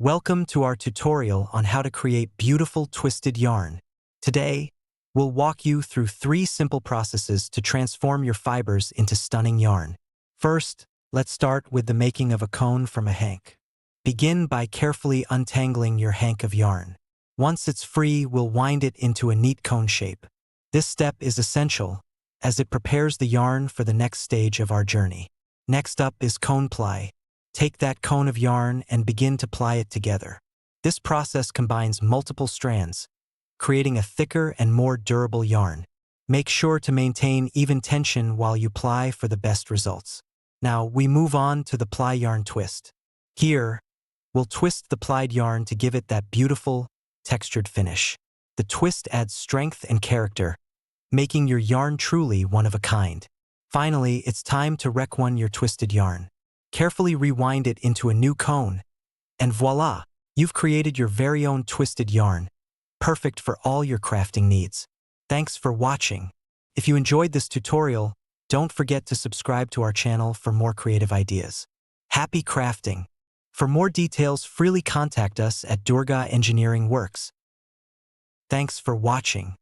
Welcome to our tutorial on how to create beautiful twisted yarn. Today, we'll walk you through 3 simple processes to transform your fibers into stunning yarn. First, let's start with the making of a cone from a hank. Begin by carefully untangling your hank of yarn. Once it's free, we'll wind it into a neat cone shape. This step is essential, as it prepares the yarn for the next stage of our journey. Next up is cone ply. Take that cone of yarn and begin to ply it together. This process combines multiple strands, creating a thicker and more durable yarn. Make sure to maintain even tension while you ply for the best results. Now we move on to the ply yarn twist. Here, we'll twist the plied yarn to give it that beautiful, textured finish. The twist adds strength and character, making your yarn truly one of a kind. Finally, it's time to rec-one your twisted yarn. Carefully rewind it into a new cone, and voila! You've created your very own twisted yarn, perfect for all your crafting needs. Thanks for watching. If you enjoyed this tutorial, don't forget to subscribe to our channel for more creative ideas. Happy crafting! For more details, freely contact us at Durga Engineering Works. Thanks for watching.